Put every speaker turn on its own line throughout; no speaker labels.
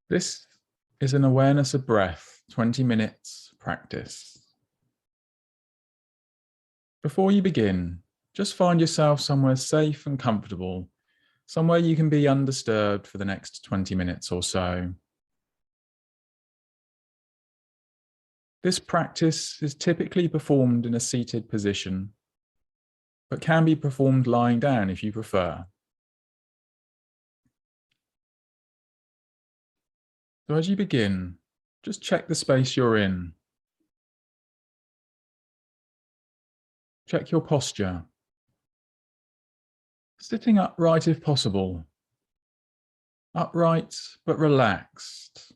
This is an awareness of breath, 20 minutes practice. Before you begin, just find yourself somewhere safe and comfortable, somewhere you can be undisturbed for the next 20 minutes or so. This practice is typically performed in a seated position, but can be performed lying down if you prefer. So as you begin, just check the space you're in. Check your posture. Sitting upright if possible. Upright but relaxed.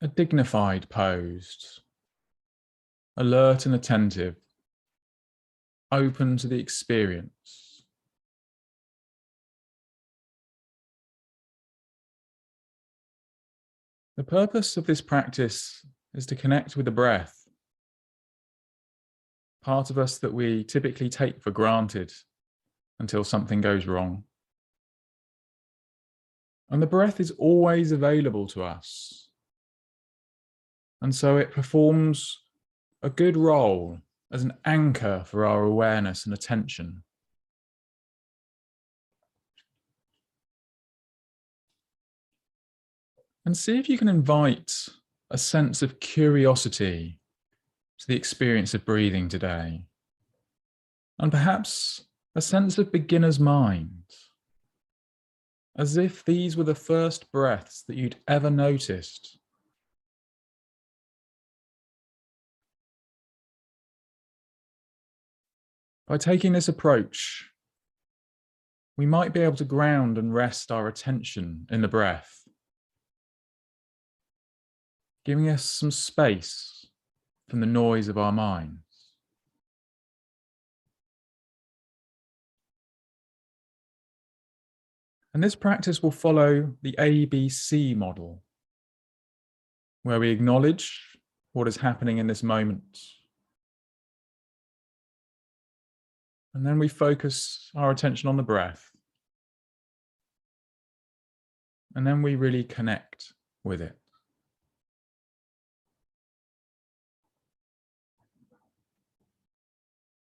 A dignified pose. Alert and attentive. Open to the experience. The purpose of this practice is to connect with the breath, part of us that we typically take for granted until something goes wrong. And the breath is always available to us. And so it performs a good role as an anchor for our awareness and attention. And see if you can invite a sense of curiosity to the experience of breathing today. And perhaps a sense of beginner's mind, as if these were the first breaths that you'd ever noticed. By taking this approach, we might be able to ground and rest our attention in the breath, giving us some space from the noise of our minds. And this practice will follow the ABC model, where we acknowledge what is happening in this moment. And then we focus our attention on the breath. And then we really connect with it.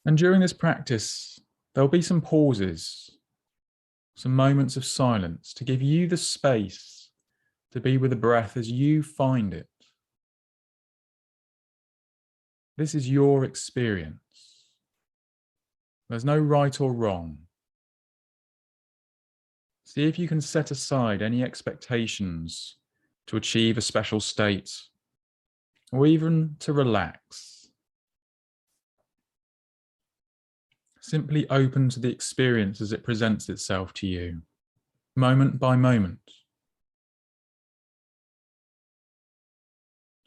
And during this practice, there'll be some pauses, some moments of silence to give you the space to be with the breath as you find it. This is your experience. There's no right or wrong. See if you can set aside any expectations to achieve a special state, or even to relax. Simply open to the experience as it presents itself to you, moment by moment.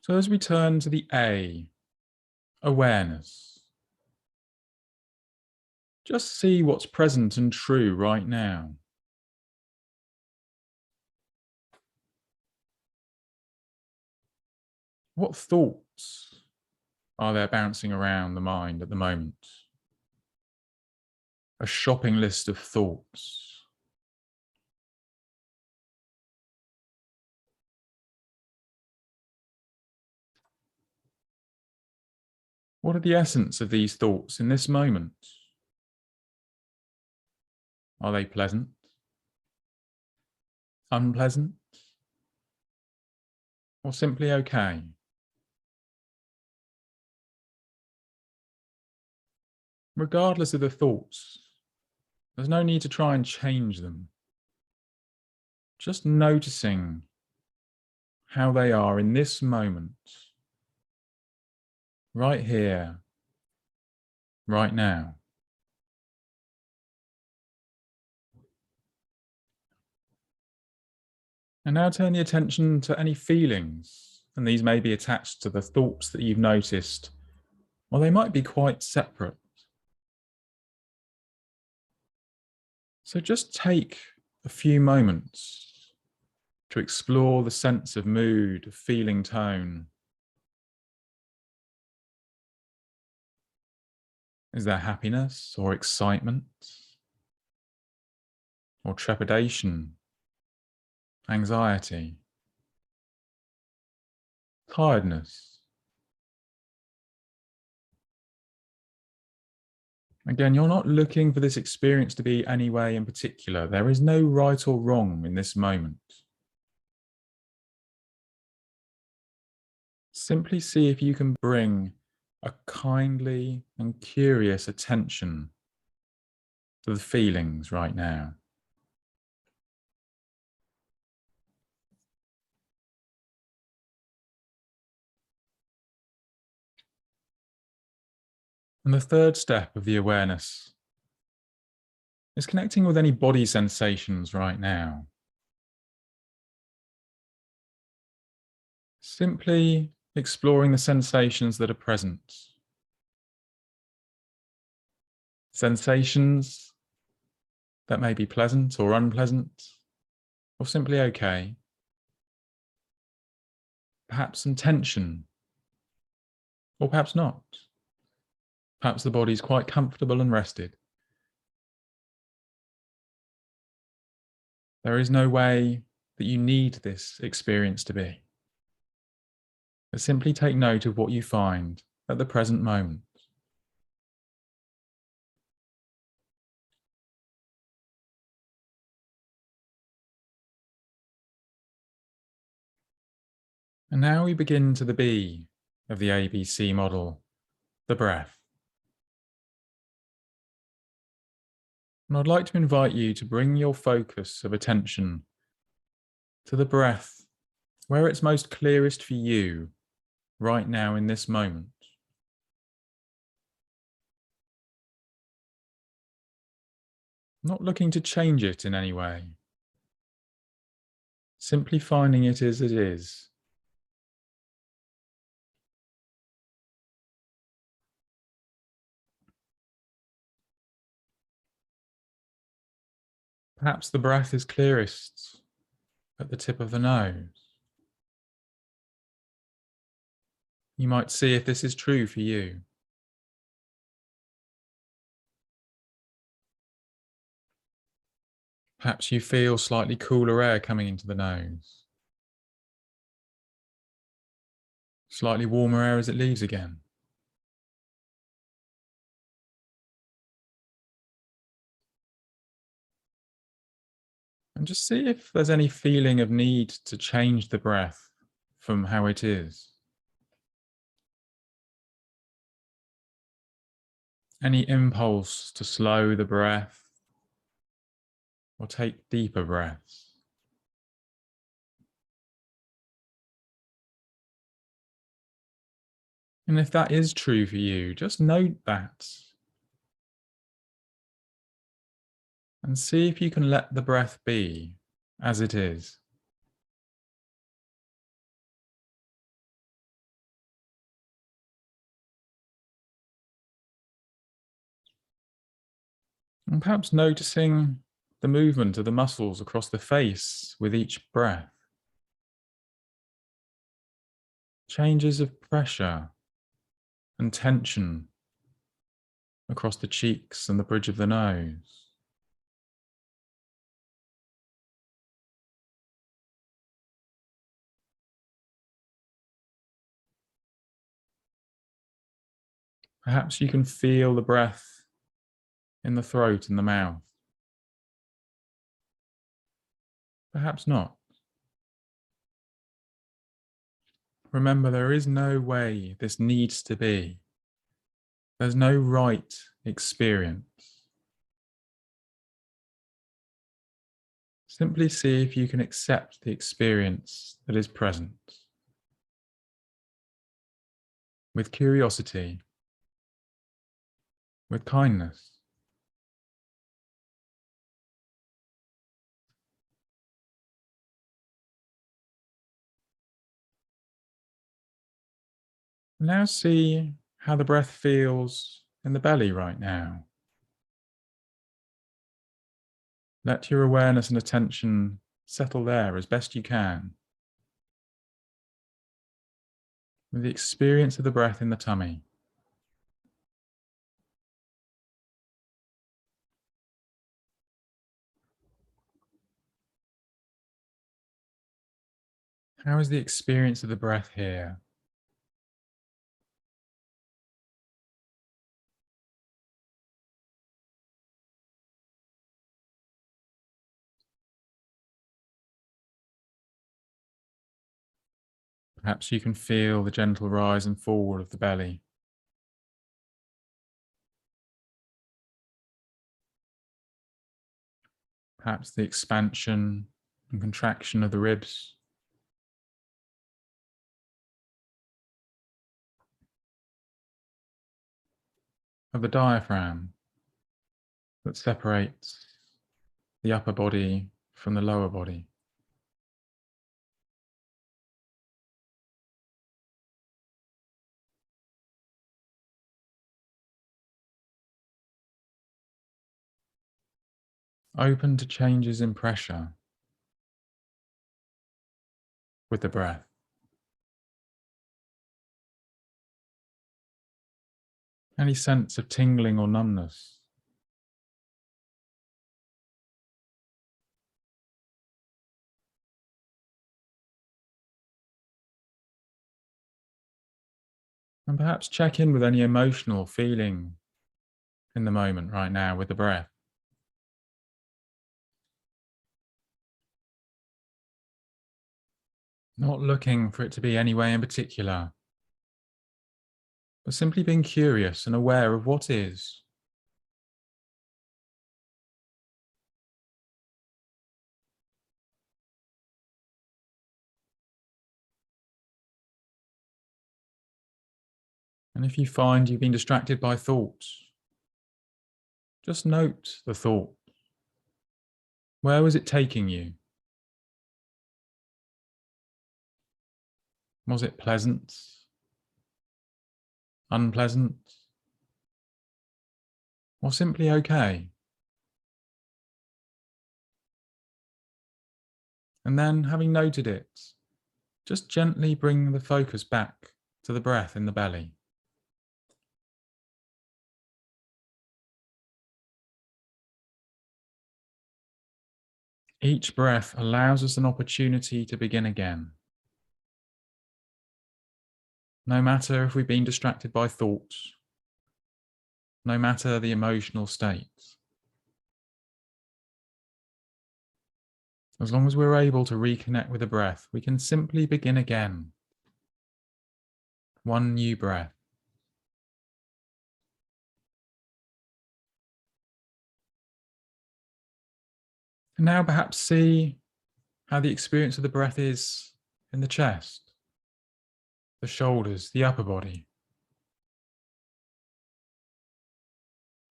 So as we turn to the A, awareness, just see what's present and true right now. What thoughts are there bouncing around the mind at the moment? A shopping list of thoughts. What are the essence of these thoughts in this moment? Are they pleasant? Unpleasant? Or simply okay? Regardless of the thoughts, there's no need to try and change them. Just noticing how they are in this moment, right here, right now. And now turn the attention to any feelings, and these may be attached to the thoughts that you've noticed, or they might be quite separate. So just take a few moments to explore the sense of mood, of feeling tone. Is there happiness or excitement or trepidation anxiety, tiredness. Again, you're not looking for this experience to be any way in particular. There is no right or wrong in this moment. Simply see if you can bring a kindly and curious attention to the feelings right now. And the third step of the awareness is connecting with any body sensations right now. Simply exploring the sensations that are present. Sensations that may be pleasant or unpleasant, or simply okay. Perhaps some tension, or perhaps not. Perhaps the body is quite comfortable and rested. There is no way that you need this experience to be. But simply take note of what you find at the present moment. And now we begin to the B of the ABC model, the breath. And I'd like to invite you to bring your focus of attention to the breath where it's most clearest for you right now in this moment. Not looking to change it in any way. Simply finding it as it is. Perhaps the breath is clearest at the tip of the nose. You might see if this is true for you. Perhaps you feel slightly cooler air coming into the nose. Slightly warmer air as it leaves again. And just see if there's any feeling of need to change the breath from how it is. Any impulse to slow the breath or take deeper breaths. And if that is true for you, just note that. And see if you can let the breath be as it is. And perhaps noticing the movement of the muscles across the face with each breath. Changes of pressure and tension across the cheeks and the bridge of the nose. Perhaps you can feel the breath in the throat and the mouth. Perhaps not. Remember, there is no way this needs to be. There's no right experience. Simply see if you can accept the experience that is present with curiosity, with kindness. Now see how the breath feels in the belly right now. Let your awareness and attention settle there as best you can, with the experience of the breath in the tummy. How is the experience of the breath here? Perhaps you can feel the gentle rise and fall of the belly. Perhaps the expansion and contraction of the ribs. Of the diaphragm that separates the upper body from the lower body. Open to changes in pressure with the breath. Any sense of tingling or numbness. And perhaps check in with any emotional feeling in the moment right now with the breath. Not looking for it to be any way in particular, but simply being curious and aware of what is. And if you find you've been distracted by thoughts, just note the thought. Where was it taking you? Was it pleasant? Unpleasant? Or simply okay? And then, having noted it, just gently bring the focus back to the breath in the belly. Each breath allows us an opportunity to begin again. No matter if we've been distracted by thoughts, no matter the emotional state. As long as we're able to reconnect with the breath, we can simply begin again. One new breath. And now perhaps see how the experience of the breath is in the chest, the shoulders, the upper body.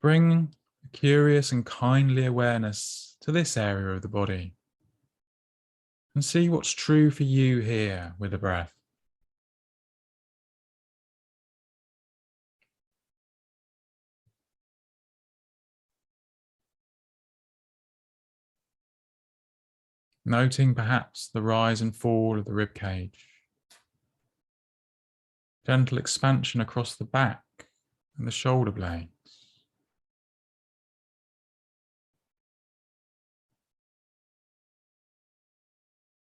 Bring a curious and kindly awareness to this area of the body and see what's true for you here with the breath. Noting perhaps the rise and fall of the rib cage. Gentle expansion across the back and the shoulder blades.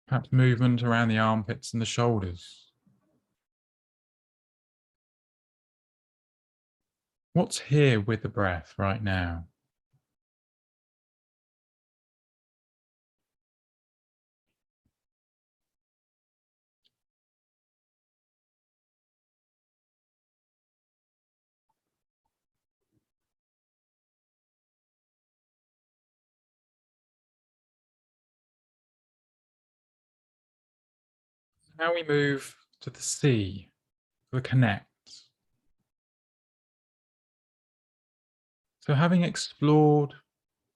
Perhaps movement around the armpits and the shoulders. What's here with the breath right now? Now we move to the C, the connect. So having explored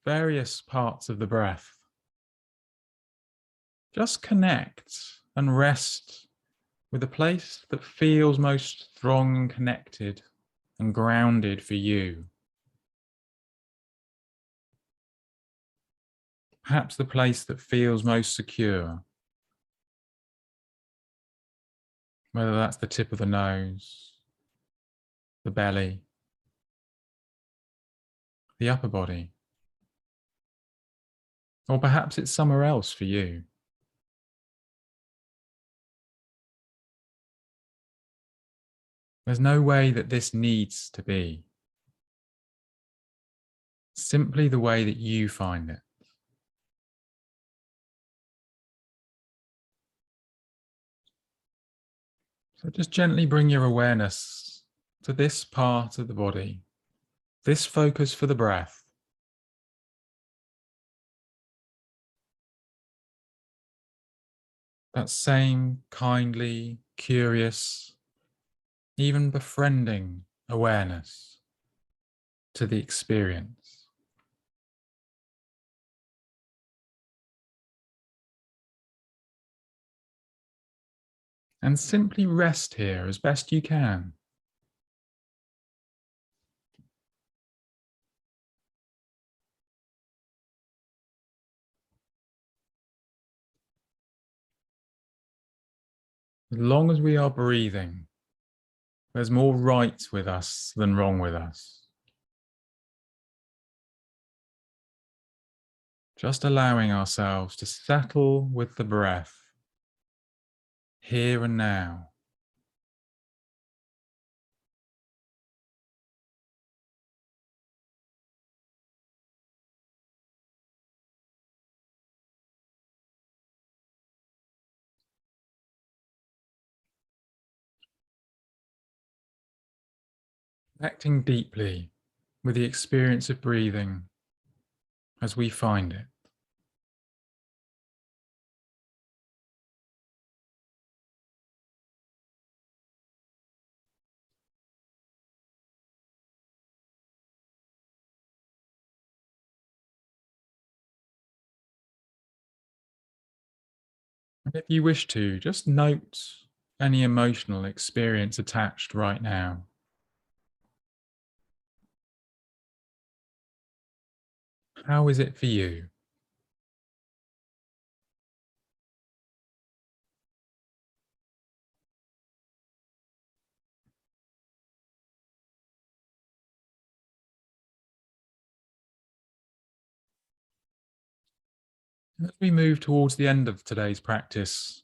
various parts of the breath, just connect and rest with the place that feels most strong and connected and grounded for you. Perhaps the place that feels most secure, whether that's the tip of the nose, the belly, the upper body, or perhaps it's somewhere else for you. There's no way that this needs to be. Simply the way that you find it. So just gently bring your awareness to this part of the body, this focus for the breath. That same kindly, curious, even befriending awareness to the experience. And simply rest here as best you can. As long as we are breathing, there's more right with us than wrong with us. Just allowing ourselves to settle with the breath, here and now. Connecting deeply with the experience of breathing as we find it. And if you wish to, just note any emotional experience attached right now. How is it for you? As we move towards the end of today's practice,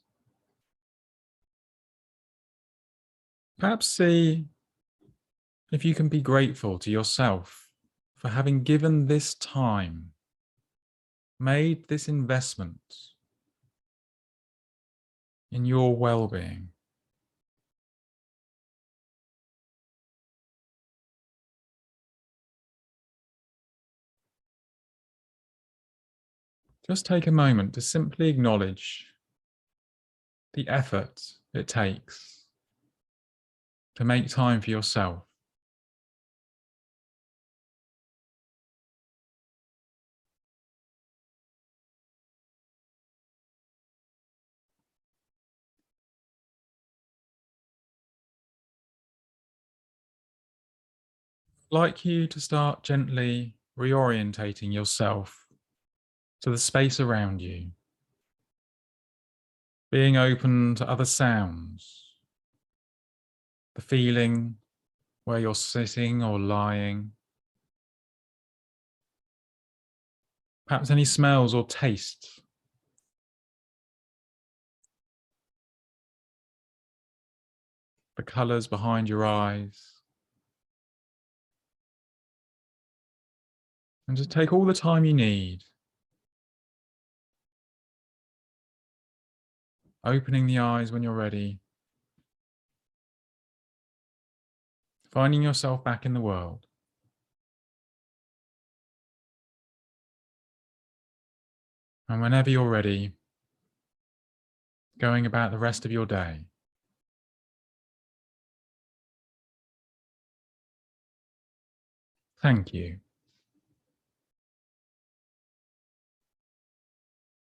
perhaps see if you can be grateful to yourself for having given this time, made this investment in your well-being. Just take a moment to simply acknowledge the effort it takes to make time for yourself. I'd like you to start gently reorientating yourself to the space around you, being open to other sounds, the feeling where you're sitting or lying, perhaps any smells or tastes, the colours behind your eyes. And just take all the time you need, opening the eyes when you're ready, finding yourself back in the world. And whenever you're ready, going about the rest of your day. Thank you.